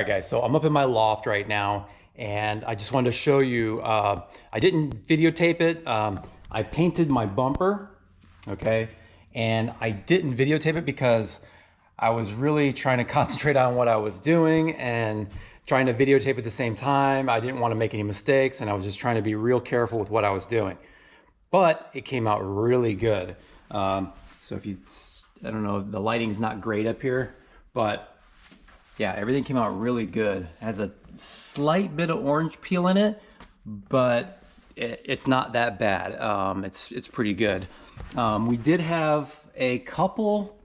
right, guys, so I'm up in my loft right now, and I just wanted to show you, I didn't videotape it. I painted my bumper, okay? And I didn't videotape it because I was really trying to concentrate on what I was doing and trying to videotape at the same time. I didn't want to make any mistakes, and I was just trying to be real careful with what I was doing. But it came out really good. So if you, I don't know, the lighting's not great up here, but yeah, everything came out really good. It has a slight bit of orange peel in it, but it's not that bad. It's pretty good. We did have a couple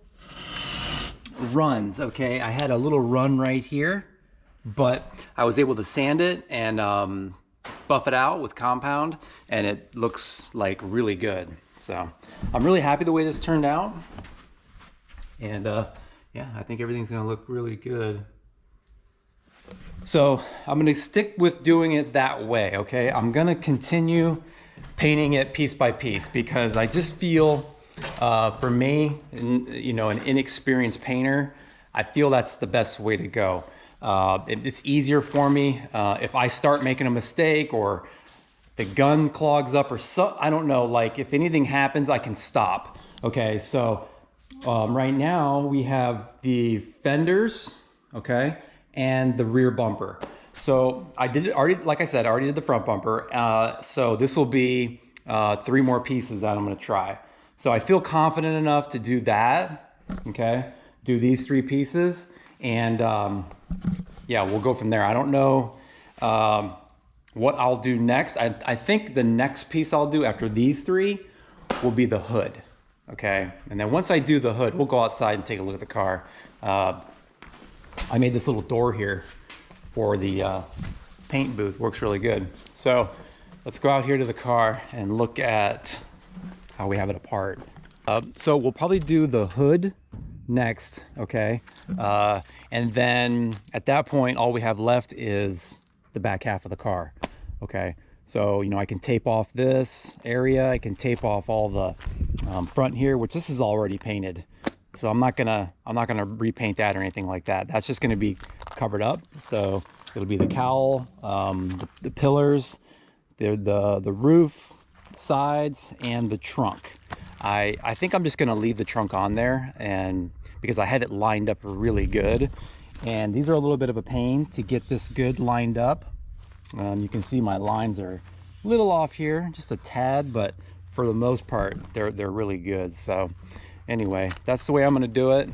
runs, okay? I had a little run right here, but I was able to sand it and buff it out with compound, and it looks like really good. So I'm really happy the way this turned out. And yeah, I think everything's gonna look really good. So I'm gonna stick with doing it that way, okay? I'm gonna continue painting it piece by piece because I just feel, for me, you know, an inexperienced painter, I feel that's the best way to go. It's easier for me if I start making a mistake or the gun clogs up or so, I don't know, like if anything happens, I can stop. Okay, so right now we have the fenders, okay, and the rear bumper. So I did it already, like I said, I already did the front bumper. So this will be 3 more pieces that I'm gonna try. So I feel confident enough to do that, okay? Do these 3 pieces, and yeah, we'll go from there. I don't know what I'll do next. I think the next piece I'll do after these 3 will be the hood, okay? And then once I do the hood, we'll go outside and take a look at the car. I made this little door here for the paint booth. Works really good. So let's go out here to the car and look at how we have it apart. So we'll probably do the hood next, okay? And then at that point, all we have left is the back half of the car, okay? So, you know, I can tape off this area. I can tape off all the front here, which this is already painted. So I'm not gonna repaint that or anything like that. That's just gonna be covered up. So it'll be the cowl, the pillars, the roof, sides, and the trunk. I think I'm just gonna leave the trunk on there, and because I had it lined up really good. And these are a little bit of a pain to get this good lined up. You can see my lines are a little off here, just a tad, but for the most part, they're really good. So anyway, that's the way I'm gonna do it.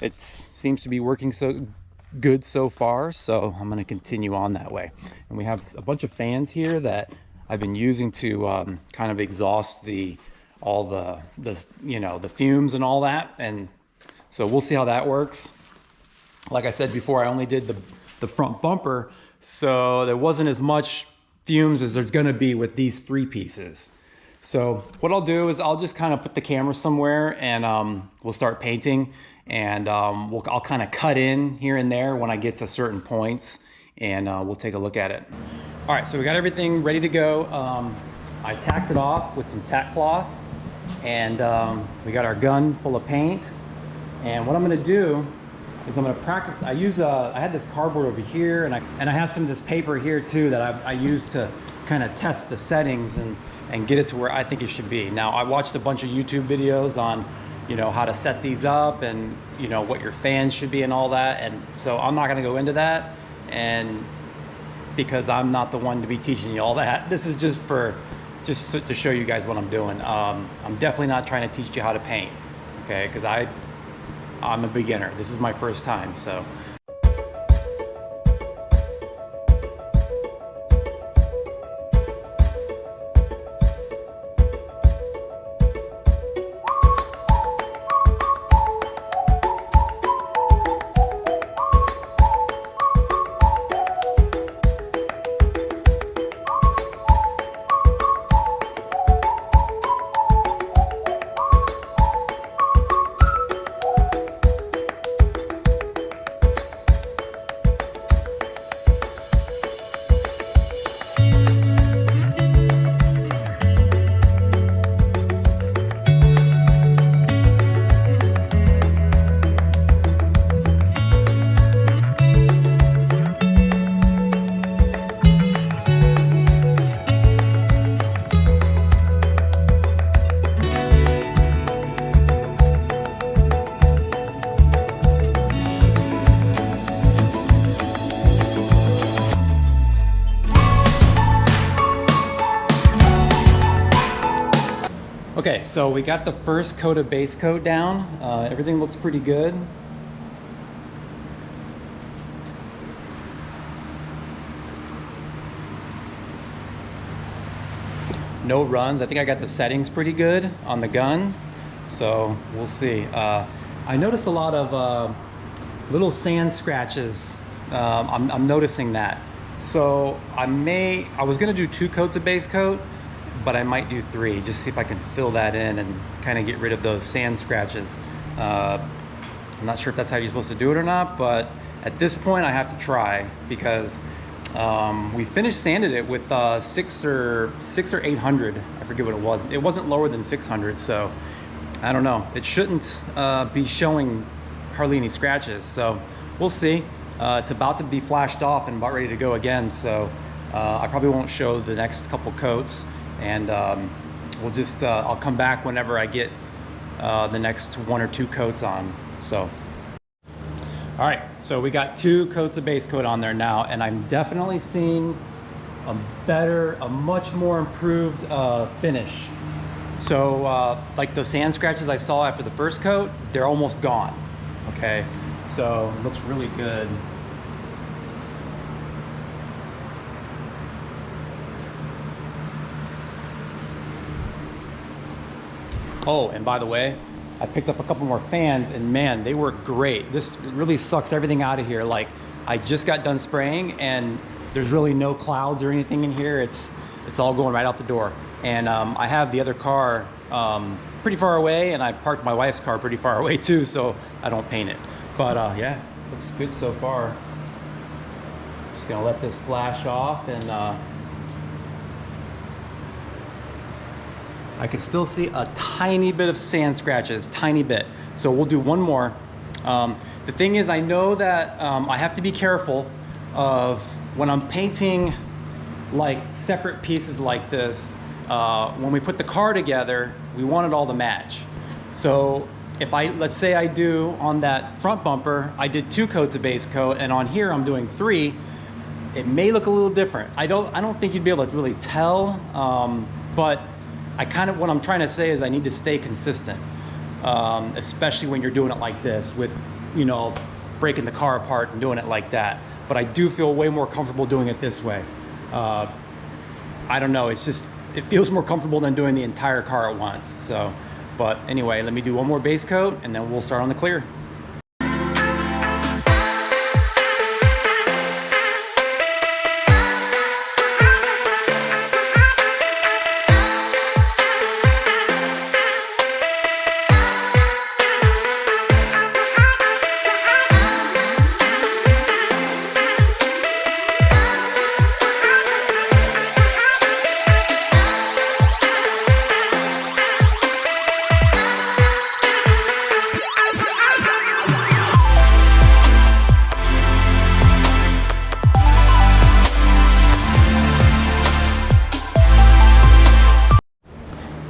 It seems to be working so good so far, so I'm gonna continue on that way. And we have a bunch of fans here that I've been using to kind of exhaust all the you know, the fumes and all that. And so we'll see how that works. Like I said before, I only did the front bumper, so there wasn't as much fumes as there's gonna be with these 3 pieces. So what I'll do is I'll just kind of put the camera somewhere, and we'll start painting, and I'll kind of cut in here and there when I get to certain points, and we'll take a look at it. All right, so we got everything ready to go. I tacked it off with some tack cloth, and we got our gun full of paint. And what I'm gonna do is I'm gonna practice. I had this cardboard over here, and I have some of this paper here too that I use to kind of test the settings and get it to where I think it should be. Now, I watched a bunch of YouTube videos on, you know, how to set these up and, you know, what your fans should be and all that. And so I'm not gonna go into that, and because I'm not the one to be teaching you all that. This is just to show you guys what I'm doing. I'm definitely not trying to teach you how to paint, okay? Because I'm a beginner. This is my first time, so. so we got the first coat of base coat down. Everything looks pretty good. No runs. I think I got the settings pretty good on the gun, so we'll see. I noticed a lot of little sand scratches. I'm noticing that. So I was gonna do 2 coats of base coat, but I might do 3, just see if I can fill that in and kind of get rid of those sand scratches. I'm not sure if that's how you're supposed to do it or not, but at this point I have to try, because we finished sanded it with 6 or 800. I forget what it was. It wasn't lower than 600, so I don't know. It shouldn't be showing hardly any scratches, so we'll see. It's about to be flashed off and about ready to go again, so I probably won't show the next couple coats, and we'll just I'll come back whenever I get the next 1 or 2 coats on. So all right, so we got 2 coats of base coat on there now, and I'm definitely seeing a much more improved finish. So like the sand scratches I saw after the first coat, they're almost gone. Okay, so it looks really good. Oh, and by the way, I picked up a couple more fans, and man, they work great. This really sucks everything out of here. Like, I just got done spraying and there's really no clouds or anything in here. It's all going right out the door. And I have the other car pretty far away, and I parked my wife's car pretty far away too, so I don't paint it. But yeah, looks good so far. Just gonna let this flash off, and I can still see a tiny bit of sand scratches, tiny bit. So we'll do one more. The thing is, I know that I have to be careful of when I'm painting like separate pieces like this. When we put the car together, we want it all to match. So if let's say I do on that front bumper, I did 2 coats of base coat, and on here I'm doing 3. It may look a little different. I don't think you'd be able to really tell, but what I'm trying to say is I need to stay consistent, especially when you're doing it like this with, you know, breaking the car apart and doing it like that. But I do feel way more comfortable doing it this way. I don't know, it feels more comfortable than doing the entire car at once. So, but anyway, let me do one more base coat and then we'll start on the clear.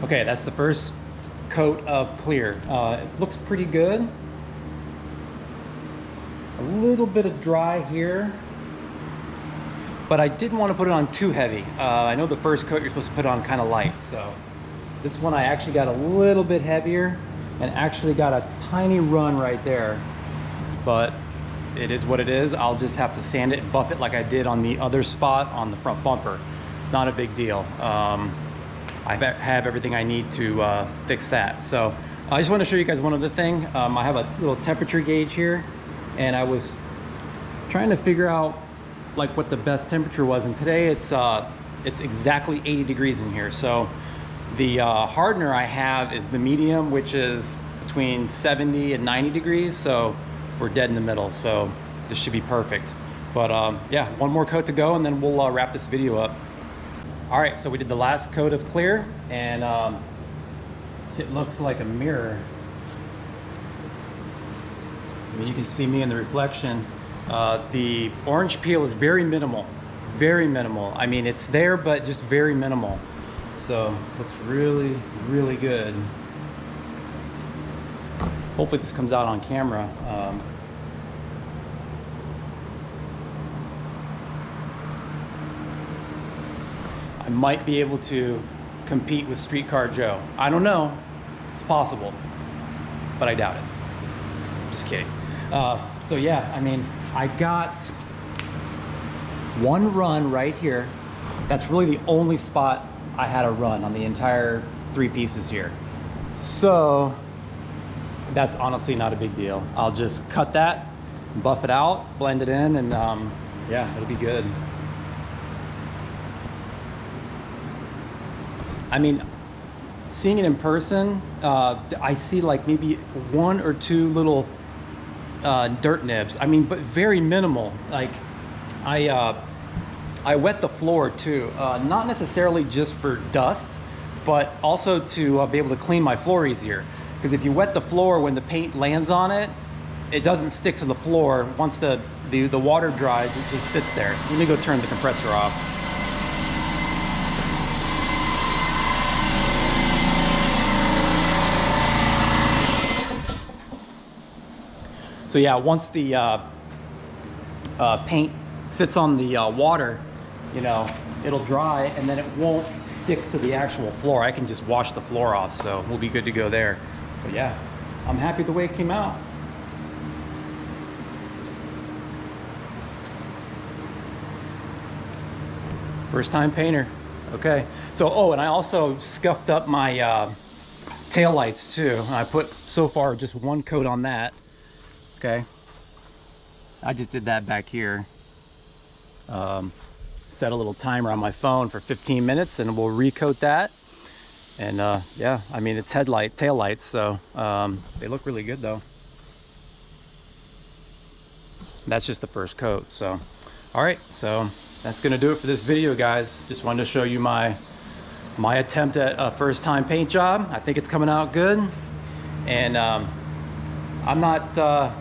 Okay, that's the first coat of clear. It looks pretty good. A little bit of dry here, but I didn't want to put it on too heavy. I know the first coat you're supposed to put on kind of light, so this one I actually got a little bit heavier and actually got a tiny run right there, but it is what it is. I'll just have to sand it and buff it like I did on the other spot on the front bumper. It's not a big deal. I have everything I need to fix that. So I just want to show you guys one other thing. I have a little temperature gauge here, and I was trying to figure out like what the best temperature was, and today it's exactly 80 degrees in here. So the hardener I have is the medium, which is between 70 and 90 degrees, so we're dead in the middle, so this should be perfect. But yeah, one more coat to go and then we'll wrap this video up. All right, so we did the last coat of clear, and it looks like a mirror. I mean, you can see me in the reflection. The orange peel is very minimal, very minimal. I mean, it's there, but just very minimal. So looks really, really good. Hopefully this comes out on camera. I might be able to compete with Streetcar Joe. I don't know. It's possible, but I doubt it. Just kidding. So yeah, I mean, I got one run right here. That's really the only spot I had a run on the entire 3 pieces here. So that's honestly not a big deal. I'll just cut that, buff it out, blend it in, and yeah, it'll be good. I mean, seeing it in person, I see like maybe 1 or 2 little dirt nibs. I mean, but very minimal. Like I wet the floor too, not necessarily just for dust, but also to be able to clean my floor easier. Because if you wet the floor, when the paint lands on it, it doesn't stick to the floor. Once the water dries, it just sits there. So let me go turn the compressor off. So yeah, once the paint sits on the water, you know, it'll dry and then it won't stick to the actual floor. I can just wash the floor off, so we'll be good to go there. But yeah, I'm happy the way it came out. First time painter. Okay. So, oh, and I also scuffed up my tail lights too. I put so far just 1 coat on that. Okay. I just did that back here. Set a little timer on my phone for 15 minutes and we'll recoat that. And yeah, I mean, it's tail lights, so they look really good though. That's just the first coat. So all right, so that's gonna do it for this video, guys. Just wanted to show you my attempt at a first time paint job. I think it's coming out good. And I'm not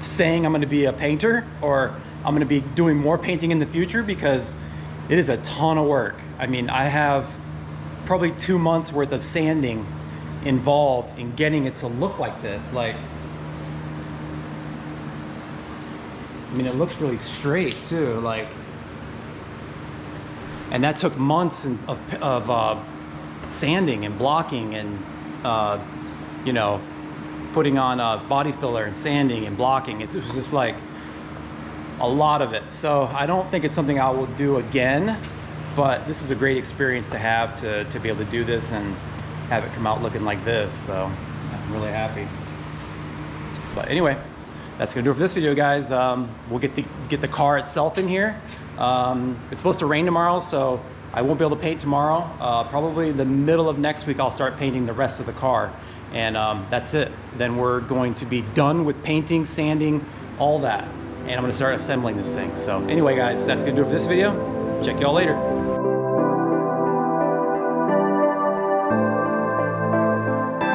saying I'm gonna be a painter or I'm gonna be doing more painting in the future, because it is a ton of work. I mean, I have probably 2 months worth of sanding involved in getting it to look like this. Like, I mean, it looks really straight too, like, and that took months of sanding and blocking and you know, putting on body filler and sanding and blocking. It was just like a lot of it. So I don't think it's something I will do again, but this is a great experience to have, to be able to do this and have it come out looking like this. So I'm really happy. But anyway, that's gonna do it for this video, guys. We'll get the car itself in here. It's supposed to rain tomorrow, so I won't be able to paint tomorrow. Probably the middle of next week I'll start painting the rest of the car, and that's it. Then we're going to be done with painting, sanding, all that, and I'm gonna start assembling this thing. So anyway, guys, that's gonna do it for this video. Check y'all later.